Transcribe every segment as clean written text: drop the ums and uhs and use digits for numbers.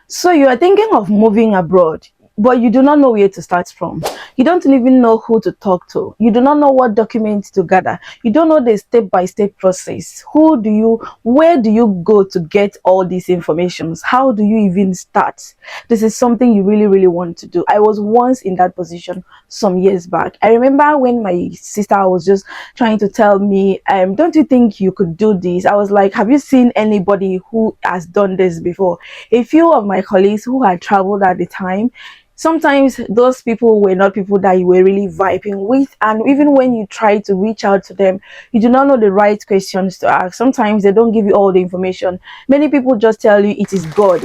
So you are thinking of moving abroad, but you do not know where to start from. You don't even know who to talk to. You do not know what documents to gather. You don't know the step-by-step process. Where do you go to get all these informations? How do you even start? This is something you really, really want to do. I was once in that position some years back. I remember when my sister was just trying to tell me, don't you think you could do this? I was like, have you seen anybody who has done this before? A few of my colleagues who had traveled at the time, sometimes those people were not people that you were really vibing with, and even when you try to reach out to them, you do not know the right questions to ask. Sometimes they don't give you all the information. Many people just tell you it is God,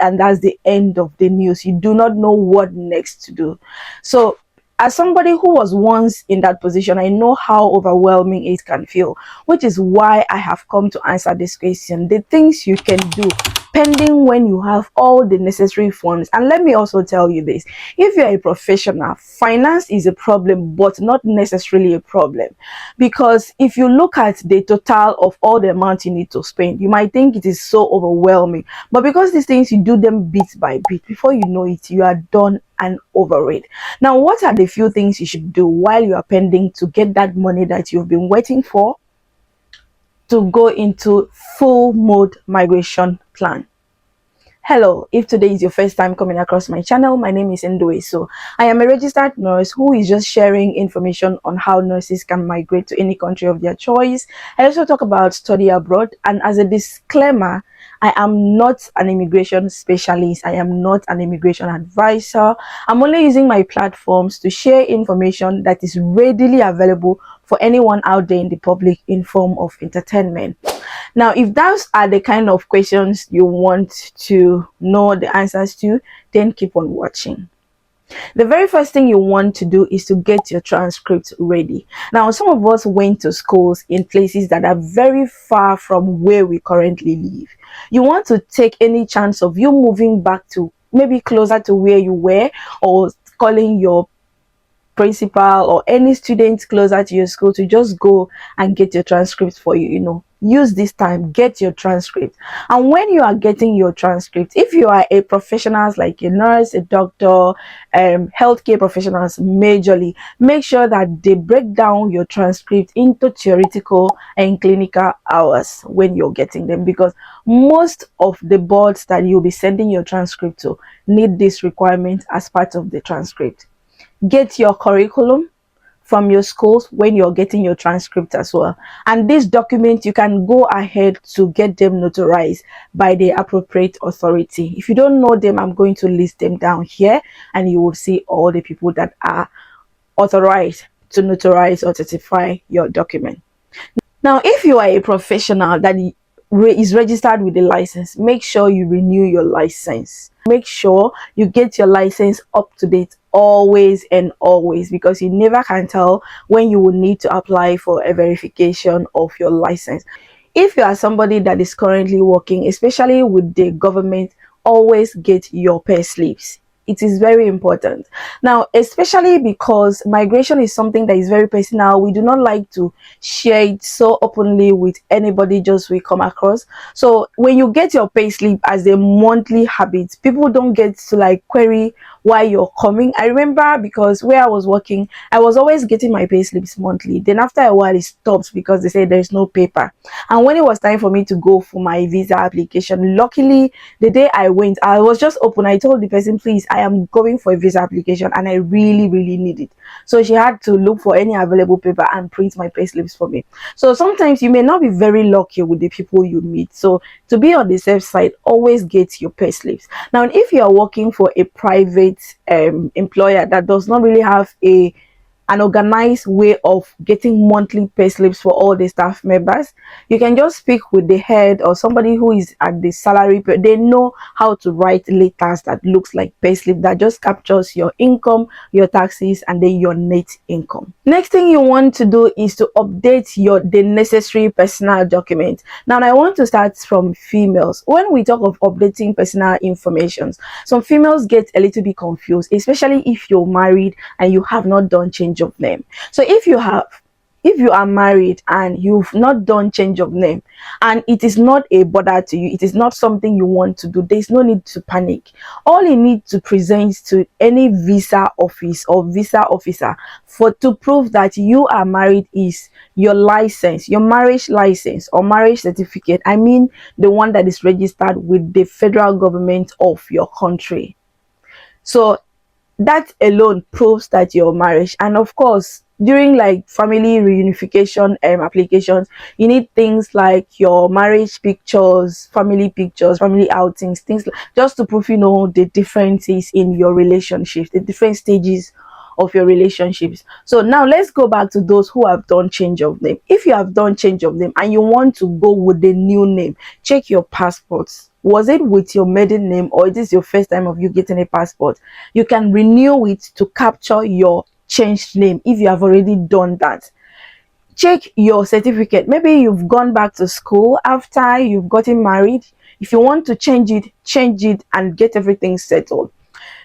and that's the end of the news. You do not know what next to do. So as somebody who was once in that position, I know how overwhelming it can feel, which is why I have come to answer this question: the things you can do pending when you have all the necessary funds. And let me also tell you this: if you're a professional, finance is a problem, but not necessarily a problem, because if you look at the total of all the amount you need to spend, you might think it is so overwhelming, but because these things, you do them bit by bit, before you know it, you are done and over it. Now, what are the few things you should do while you are pending to get that money that you've been waiting for to go into full mode migration plan? Hello, if today is your first time coming across my channel, my name is Ndoe. So I am a registered nurse who is just sharing information on how nurses can migrate to any country of their choice. I also talk about study abroad, and as a disclaimer, I am not an immigration specialist. I am not an immigration advisor. I'm only using my platforms to share information that is readily available for anyone out there in the public in form of entertainment. Now, if those are the kind of questions you want to know the answers to, then keep on watching. The very first thing you want to do is to get your transcript ready. Now, some of us went to schools in places that are very far from where we currently live. You want to take any chance of you moving back to maybe closer to where you were, or calling your principal or any student closer to your school to just go and get your transcript for you. Use this time, get your transcript. And when you are getting your transcript, if you are a professional like a nurse, a doctor, healthcare professionals majorly, make sure that they break down your transcript into theoretical and clinical hours when you're getting them, because most of the boards that you'll be sending your transcript to need this requirement as part of the transcript. Get your curriculum from your schools when you're getting your transcript as well, and this document you can go ahead to get them notarized by the appropriate authority. If you don't know them, I'm going to list them down here, and you will see all the people that are authorized to notarize or certify your document. Now, if you are a professional that is registered with a license, make sure you renew your license. Make sure you get your license up to date always and always, because you never can tell when you will need to apply for a verification of your license. If you are somebody that is currently working, especially with the government, always get your pay slips. It is very important. Now, especially because migration is something that is very personal, we do not like to share it so openly with anybody just we come across. So when you get your pay slip as a monthly habit, people don't get to like query why you're coming. I remember, because where I was working, I was always getting my pay slips monthly. Then after a while it stopped because they said there's no paper. And when it was time for me to go for my visa application, luckily the day I went, I was just open. I told the person, please, I am going for a visa application and I really need it. So she had to look for any available paper and print my pay slips for me. So sometimes you may not be very lucky with the people you meet. So to be on the safe side, always get your pay slips. Now, if you are working for a private employer that does not really have an organized way of getting monthly pay slips for all the staff members, you can just speak with the head or somebody who is at the salary. They know how to write letters that looks like pay slip that just captures your income, your taxes, and then your net income. Next thing you want to do is to update the necessary personal document. Now, I want to start from females. When we talk of updating personal information, some females get a little bit confused, especially if you're married and you have not done change of name. So if you have if you are married and you've not done change of name and it is not a bother to you, it is not something you want to do, there's no need to panic. All you need to present to any visa office or visa officer for to prove that you are married is your license, your marriage license or marriage certificate. I mean the one that is registered with the federal government of your country. So that alone proves that you're married. And of course, during like family reunification applications, you need things like your marriage pictures, family outings, things like, just to prove, the differences in your relationships, the different stages of your relationships. So now let's go back to those who have done change of name. If you have done change of name and you want to go with the new name, check your passports. Was it with your maiden name, or is this your first time of you getting a passport? You can renew it to capture your changed name if you have already done that. Check your certificate. Maybe you've gone back to school after you've gotten married. If you want to change it and get everything settled.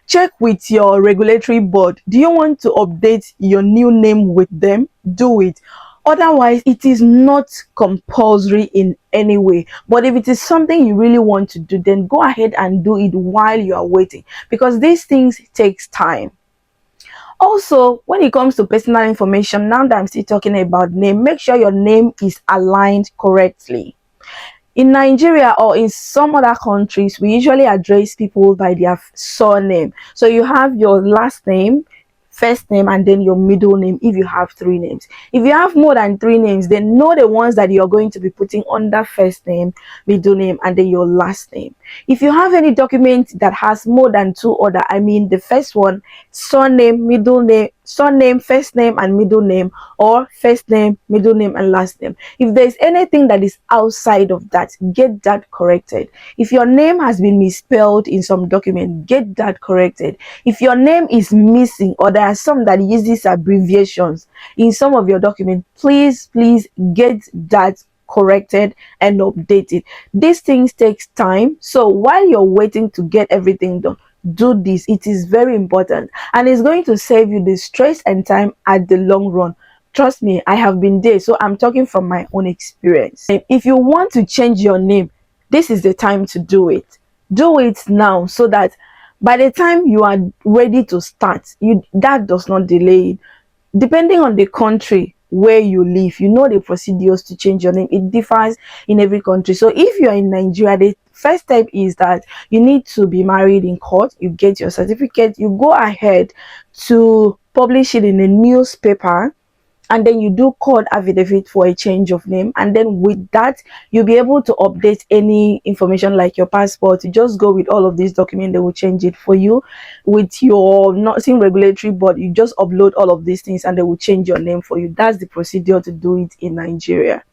Check with your regulatory board. Do you want to update your new name with them? Do it. Otherwise, it is not compulsory in any way. But if it is something you really want to do, then go ahead and do it while you are waiting, because these things takes time. Also, when it comes to personal information, now that I'm still talking about name, make sure your name is aligned correctly. In Nigeria or in some other countries, we usually address people by their surname. So you have your last name, first name, and then your middle name if you have three names. If you have more than three names, then know the ones that you're going to be putting under first name, middle name, and then your last name. If you have any document that has more than two other, I mean the first one, surname, middle name, surname, first name, and middle name, or first name, middle name, and last name. If there's anything that is outside of that, get that corrected. If your name has been misspelled in some document, get that corrected. If your name is missing, or there are some that uses abbreviations in some of your documents, please get that corrected and updated. These things takes time, so while you're waiting to get everything done, do this. It is very important, and it's going to save you the stress and time at the long run. Trust me, I have been there, so I'm talking from my own experience. If you want to change your name, this is the time to do it. Do it now, so that by the time you are ready to start, that does not delay it. Depending on the country where you live, the procedures to change your name. It differs in every country. So if you're in Nigeria, the first step is that you need to be married in court. You get your certificate, you go ahead to publish it in a newspaper, and then you do court affidavit for a change of name. And then with that, you'll be able to update any information like your passport. You just go with all of these documents, they will change it for you. With your nursing regulatory board, you just upload all of these things and they will change your name for you. That's the procedure to do it in Nigeria.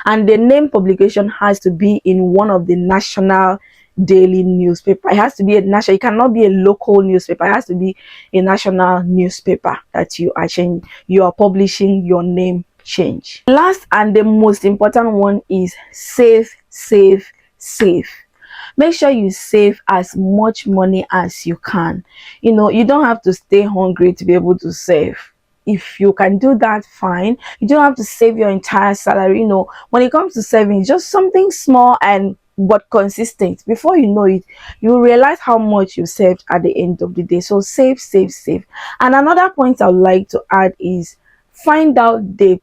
And the name publication has to be in one of the national daily newspaper. It has to be a national, it cannot be a local newspaper. It has to be a national newspaper that you are publishing your name change. Last and the most important one is save. Make sure you save as much money as you can. You don't have to stay hungry to be able to save. If you can do that, fine. You don't have to save your entire salary. When it comes to saving, just something small and but consistent. Before you know it, you realize how much you saved at the end of the day. So save. And another point I would like to add is find out the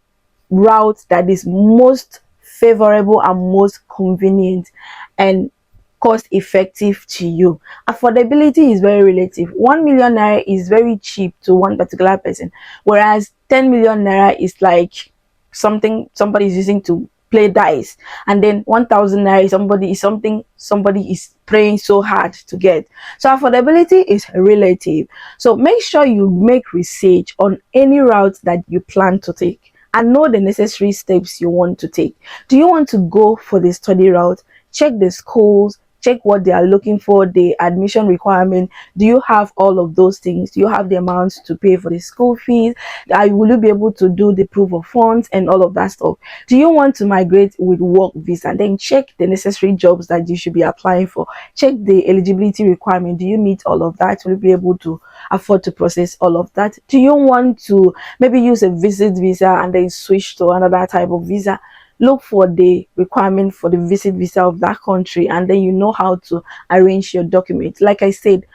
route that is most favorable and most convenient and cost effective to you. Affordability is very relative. 1 million naira is very cheap to one particular person, whereas 10 million naira is like something somebody is using to play dice, and then 1,000 naira is something somebody is praying so hard to get. So affordability is relative. So make sure you make research on any route that you plan to take and know the necessary steps you want to take. Do you want to go for the study route? Check the schools, check what they are looking for, the admission requirement. Do you have all of those things? Do you have the amounts to pay for the school fees? Will you be able to do the proof of funds and all of that stuff? Do you want to migrate with work visa? Then check the necessary jobs that you should be applying for. Check the eligibility requirement. Do you meet all of that? Will you be able to afford to process all of that? Do you want to maybe use a visit visa and then switch to another type of visa? Look for the requirement for the visit visa of that country, and then you know how to arrange your documents. Like I said,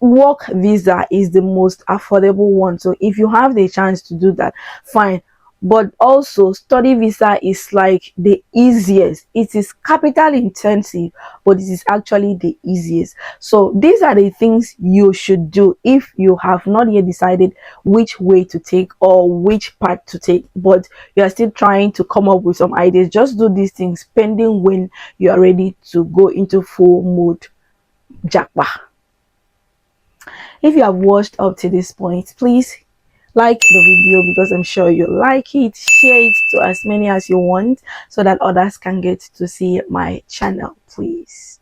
work visa is the most affordable one, so if you have the chance to do that, fine. But also study visa is like the easiest. It is capital intensive, but it is actually the easiest. So these are the things you should do if you have not yet decided which way to take or which path to take, but you are still trying to come up with some ideas. Just do these things pending when you are ready to go into full mode jackpot. If you have watched up to this point, please like the video because I'm sure you like it. Share it to as many as you want so that others can get to see my channel, please.